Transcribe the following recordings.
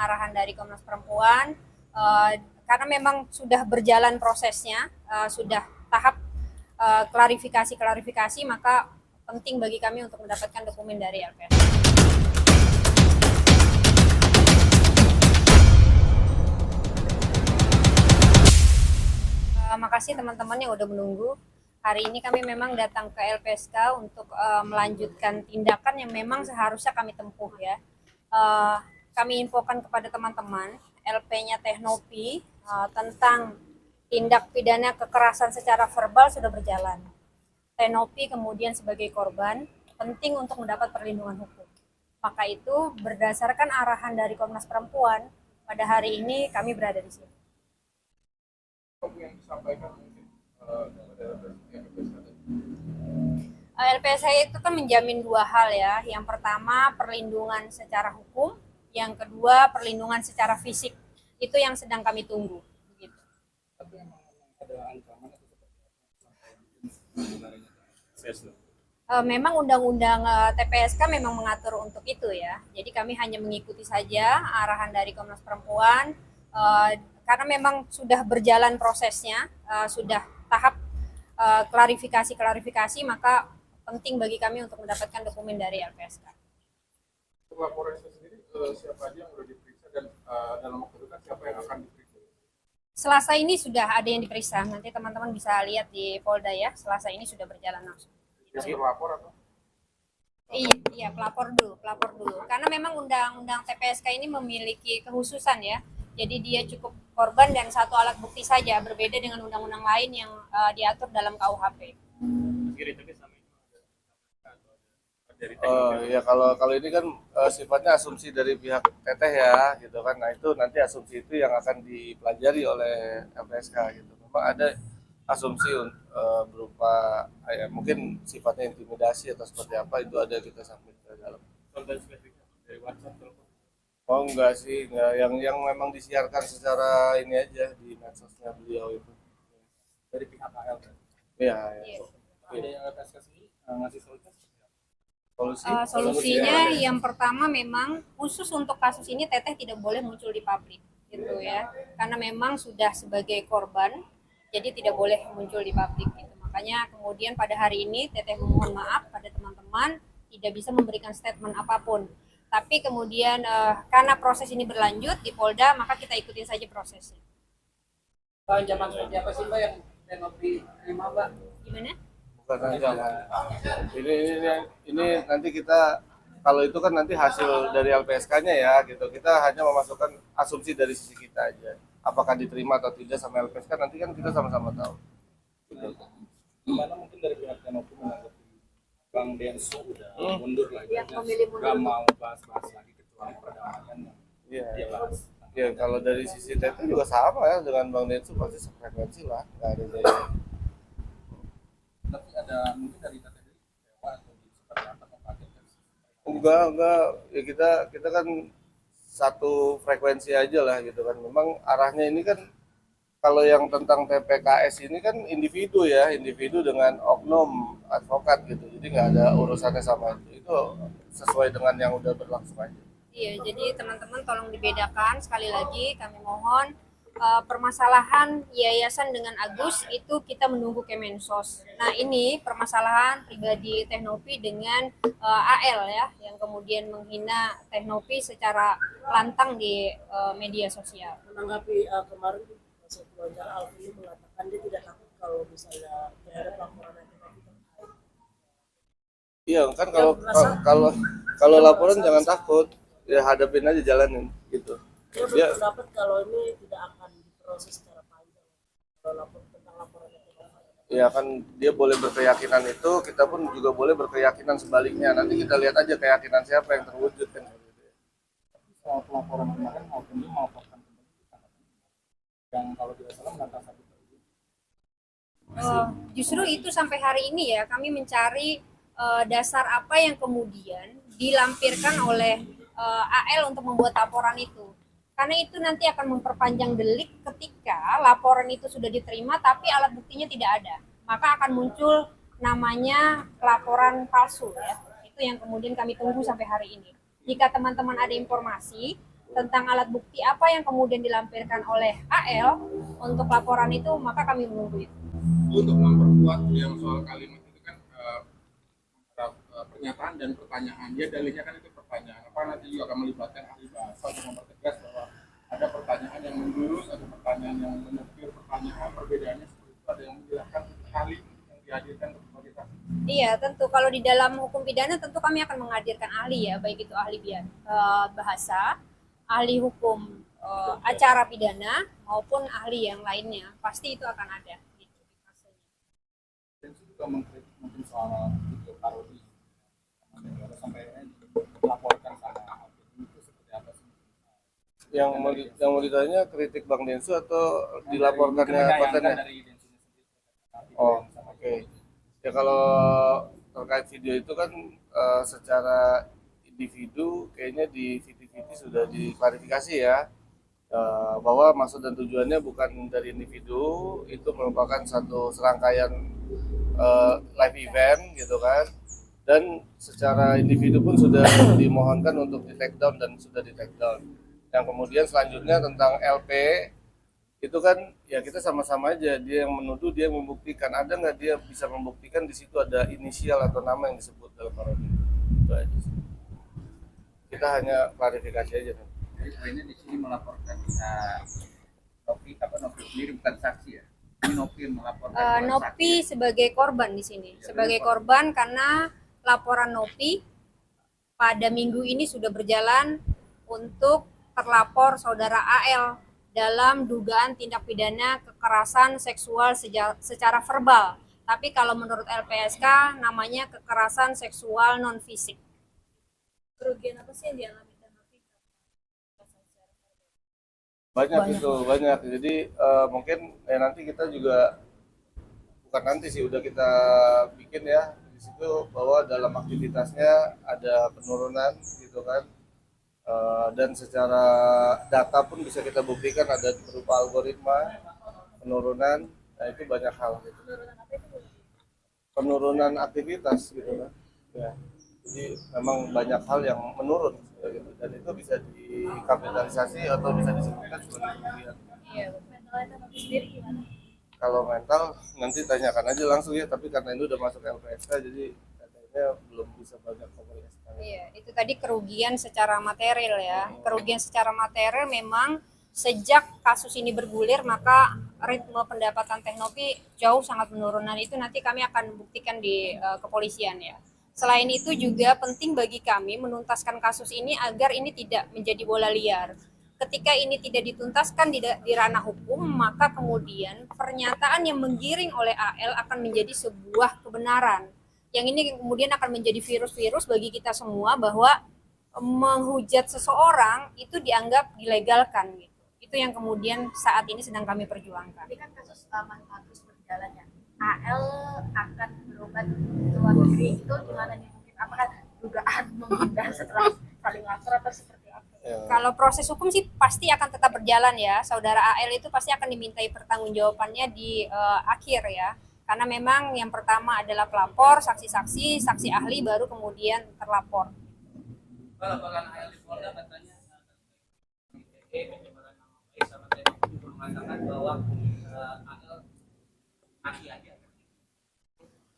arahan dari Komnas Perempuan, karena memang sudah berjalan prosesnya, sudah tahap klarifikasi, maka penting bagi kami untuk mendapatkan dokumen dari LPSK. Makasih teman-teman yang udah menunggu. Hari ini kami memang datang ke LPSK untuk melanjutkan tindakan yang memang seharusnya kami tempuh ya. Kami infokan kepada teman-teman LP-nya Teknopi tentang tindak pidana kekerasan secara verbal sudah berjalan. Teknopi kemudian sebagai korban penting untuk mendapat perlindungan hukum. Maka itu berdasarkan arahan dari Komnas Perempuan, pada hari ini kami berada di sini. Yang disampaikan mungkin LPSK itu kan menjamin dua hal ya. Yang pertama perlindungan secara hukum, yang kedua perlindungan secara fisik. Itu yang sedang kami tunggu. Begitu. tapi memang ada ancaman atau seperti Memang undang-undang TPSK memang mengatur untuk itu ya. Jadi kami hanya mengikuti saja arahan dari Komnas Perempuan, karena memang sudah berjalan prosesnya, sudah tahap klarifikasi, maka penting bagi kami untuk mendapatkan dokumen dari LPSK. laporan itu sendiri siapa aja yang sudah diperiksa dan dalam waktu dekat siapa yang akan diperiksa? Selasa ini sudah ada yang diperiksa. Nanti teman-teman bisa lihat di Polda ya. Selasa ini sudah berjalan langsung. Yang terlapor atau? Iya, pelapor dulu. Karena memang undang-undang TPSK ini memiliki kekhususan ya. Jadi dia cukup korban dan satu alat bukti saja, berbeda dengan undang-undang lain yang diatur dalam KUHP. Ya kalau ini kan sifatnya asumsi dari pihak teteh ya gitu kan. Nah itu nanti asumsi itu yang akan dipelajari oleh LPSK gitu. Memang ada asumsi berupa ya, mungkin sifatnya intimidasi atau seperti apa, itu ada kita sampaikan ke dalam. Dari WhatsApp, telepon. Oh enggak sih, enggak, yang memang disiarkan secara ini aja di medsosnya beliau itu. Dari pihak AL kan? Iya. Iya. Ada yang LPSK sendiri ngasih solusi? Solusinya yang pertama memang khusus untuk kasus ini Teteh tidak boleh muncul di publik gitu ya. Karena memang sudah sebagai korban, jadi tidak boleh muncul di publik gitu. Makanya kemudian pada hari ini Teteh memohon maaf pada teman-teman, tidak bisa memberikan statement apapun. Tapi kemudian karena proses ini berlanjut di Polda, maka kita ikutin saja prosesnya. Ancaman seperti apa sih Mbak yang Teknopi terima Mbak? Gimana? Bukan ancaman. Ini nanti kita, kalau itu kan nanti hasil dari LPSK-nya ya gitu. Kita hanya memasukkan asumsi dari sisi kita aja. Apakah diterima atau tidak sama LPSK nanti kan kita sama-sama tahu. Gimana mungkin dari pihak Teknopi menanggapi Bang Densu udah mundur lagi, Yang memilih mundur. nggak mau bahas-bahas lagi kecuali perdamaian yang Iya. dia bahas. Ya kalau dari sisi teteh juga sama ya dengan Bang Densu, pasti sefrekuensi lah. Nggak ada jaya. Tapi ada mungkin dari Teteh Dewa atau seperti apa atau kaget kan? Enggak. Ya kita kan satu frekuensi aja lah gitu kan. Memang arahnya ini kan kalau yang tentang TPKS ini kan individu dengan oknum advokat gitu. Jadi nggak ada urusannya sama itu. Itu sesuai dengan yang udah berlangsung aja. Iya, jadi teman-teman tolong dibedakan sekali lagi kami mohon permasalahan yayasan dengan Agus itu kita menunggu Kemensos. Nah ini permasalahan pribadi Teknopi dengan AL ya yang kemudian menghina Teknopi secara lantang di media sosial. Menanggapi kemarin hasil wawancara Alvin mengatakan dia tidak takut kalau misalnya terhadap laporan yang Teknopi terkait. Iya kan kalau laporan jangan takut, ya hadapin aja, jalanin gitu. Dia berpendapat kalau ini tidak akan diproses secara panjang kalau lapor tentang laporan yang Teknopi. Ya kan dia boleh berkeyakinan itu, kita pun juga boleh berkeyakinan sebaliknya. Nanti kita lihat aja keyakinan siapa yang terwujud kan. Soal pelaporan kemarin maupun dia melaporkan kembali yang kalau tidak salah menangkap satu Justru itu sampai hari ini ya kami mencari dasar apa yang kemudian dilampirkan oleh AL untuk membuat laporan itu. Karena itu nanti akan memperpanjang delik ketika laporan itu sudah diterima tapi alat buktinya tidak ada. Maka akan muncul namanya laporan palsu ya. Itu yang kemudian kami tunggu sampai hari ini. Jika teman-teman ada informasi tentang alat bukti apa yang kemudian dilampirkan oleh AL untuk laporan itu, maka kami menunggu itu. Untuk memperkuat yang soal kalimat itu kan antara pernyataan dan pertanyaan, dia dalihnya kan itu pertanyaan, apa nanti juga akan melibatkan ahli bahasa untuk mempertegas bahwa ada pertanyaan yang menjurus, ada pertanyaan yang menukir pertanyaan, perbedaannya seperti itu, ada yang menjelaskan ahli yang dihadirkan sebagai saksi. Iya, tentu kalau di dalam hukum pidana tentu kami akan menghadirkan ahli ya, baik itu ahli bahasa, ahli hukum acara pidana maupun ahli yang lainnya. Pasti itu akan ada gitu di fasenya. Dan itu juga mengkritik mungkin soal video parodi sampai melaporkan sama itu seperti apa sih? Yang mau ditanya kritik Bang Densu atau dilaporkannya kontennya? Dari Densunya sendiri. Oh, oke. Ya kalau terkait video itu kan secara individu kayaknya di VT-VT sudah diklarifikasi ya, bahwa maksud dan tujuannya bukan dari individu, itu merupakan satu serangkaian live event gitu kan, dan secara individu pun sudah dimohonkan untuk di take down dan sudah di take down. Yang kemudian selanjutnya tentang LP itu kan ya kita sama-sama aja, dia yang menuduh, dia yang membuktikan. Ada nggak dia bisa membuktikan di situ ada inisial atau nama yang disebut dalam parodi? Itu aja sih. Kita hanya klarifikasi aja. Jadi poinnya di sini melaporkan Nopi sendiri bukan saksi ya. Ini Nopi yang melaporkan. Nopi sebagai korban di sini, sebagai korban karena laporan Nopi pada minggu ini sudah berjalan untuk terlapor saudara AL dalam dugaan tindak pidana kekerasan seksual secara verbal. Tapi kalau menurut LPSK namanya kekerasan seksual non fisik. Kerugian apa sih yang dialami Nopi? Banyak itu, banyak. Jadi mungkin nanti kita juga, bukan nanti sih, udah kita bikin ya di situ bahwa dalam aktivitasnya ada penurunan gitu kan. Dan secara data pun bisa kita buktikan ada berupa algoritma penurunan. Nah itu banyak hal gitu. Penurunan aktivitas gitu kan ya. Jadi memang banyak hal yang menurun gitu. Dan itu bisa dikapitalisasi atau bisa disebutkan sebagai kerugian. Iya, Mentalnya Nopi sendiri gimana? Kalau mental nanti tanyakan aja langsung ya, tapi karena ini udah masuk LPSK jadi katanya belum bisa banyak komunikasi. Iya, itu tadi kerugian secara material ya. Kerugian secara material memang sejak kasus ini bergulir maka ritme pendapatan Teknopi jauh sangat menurun. Dan itu nanti kami akan buktikan di kepolisian ya. Selain itu juga penting bagi kami menuntaskan kasus ini agar ini tidak menjadi bola liar. Ketika ini tidak dituntaskan di ranah hukum, maka kemudian pernyataan yang menggiring oleh AL akan menjadi sebuah kebenaran. Yang ini kemudian akan menjadi virus-virus bagi kita semua bahwa menghujat seseorang itu dianggap dilegalkan gitu. Itu yang kemudian saat ini sedang kami perjuangkan. Tapi kan kasus manfaat terus berjalan ya. AL akan berobat ke luar negeri itu gimana nih? Mungkin apakah dugaan menghindar setelah saling lapor atau seperti apa? Ya. Kalau proses hukum sih pasti akan tetap berjalan ya. Saudara AL itu pasti akan dimintai pertanggungjawabannya di akhir ya. Karena memang yang pertama adalah pelapor, saksi-saksi, saksi ahli, baru kemudian terlapor. Laporan AL di Polda katanya pencemaran nama baik sama Teknopi mengatakan bahwa AL akhir-akhir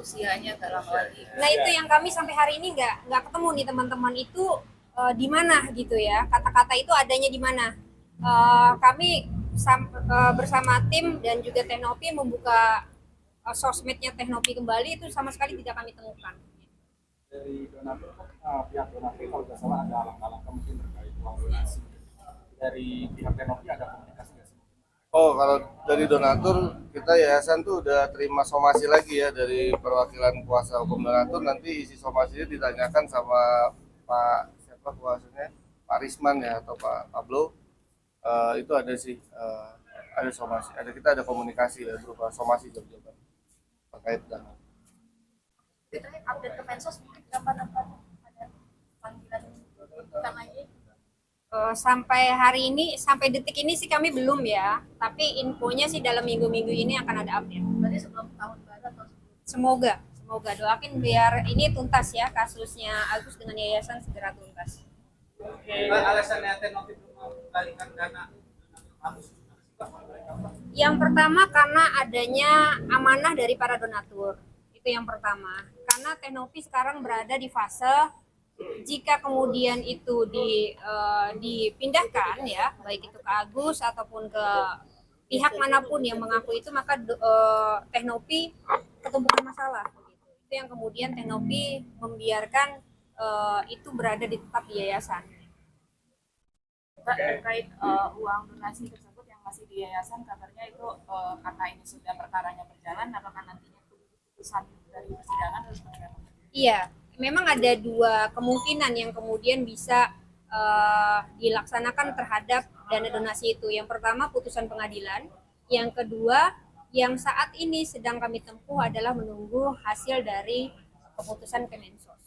usianya tak lama lagi. Nah itu yang kami sampai hari ini nggak ketemu nih teman-teman itu di mana gitu ya. Kata-kata itu adanya di mana. Kami bersama tim dan juga Teknopi membuka sosmednya Teknopi kembali, itu sama sekali tidak kami temukan. Dari donatur pihak donatur kalau nggak salah ada langkah-langkah mungkin terkait uang donasi. Dari pihak Teknopi ada komunikasi nggak sih? Oh, kalau dari donatur kita yayasan tuh udah terima somasi lagi ya dari perwakilan kuasa hukum donatur. Nanti isi somasinya ditanyakan sama Pak siapa kuasanya, Pak Risman ya atau Pak Pablo. Itu ada sih, ada somasi, kita ada komunikasi ya berupa somasi jawaban terkait dana. Itu update ke Mensos mungkin kapan ada panggilan tentang lagi? Sampai hari ini, sampai detik ini sih kami belum ya. Tapi infonya sih dalam minggu-minggu ini akan ada update. Berarti sebelum tahun baru atau Semoga doakin biar ini tuntas ya, kasusnya Agus dengan yayasan segera tuntas. Alasannya Teknopi belum mengembalikan dana kampus mereka, Pak? Yang pertama karena adanya amanah dari para donatur. Itu yang pertama. Karena Teknopi sekarang berada di fase jika kemudian itu dipindahkan ya, baik itu ke Agus ataupun ke pihak manapun yang mengaku itu, maka Teknopi ketumpukan masalah begitu. Itu yang kemudian Teknopi membiarkan itu berada di tetap di yayasan. Mbak, terkait uang donasi tersebut yang masih di yayasan, kabarnya itu karena ini sudah perkaranya berjalan, apakah nantinya keputusan dari persidangan harus bagaimana? Iya, memang ada dua kemungkinan yang kemudian bisa dilaksanakan terhadap dana donasi itu. Yang pertama putusan pengadilan, yang kedua yang saat ini sedang kami tempuh adalah menunggu hasil dari keputusan Kemensos.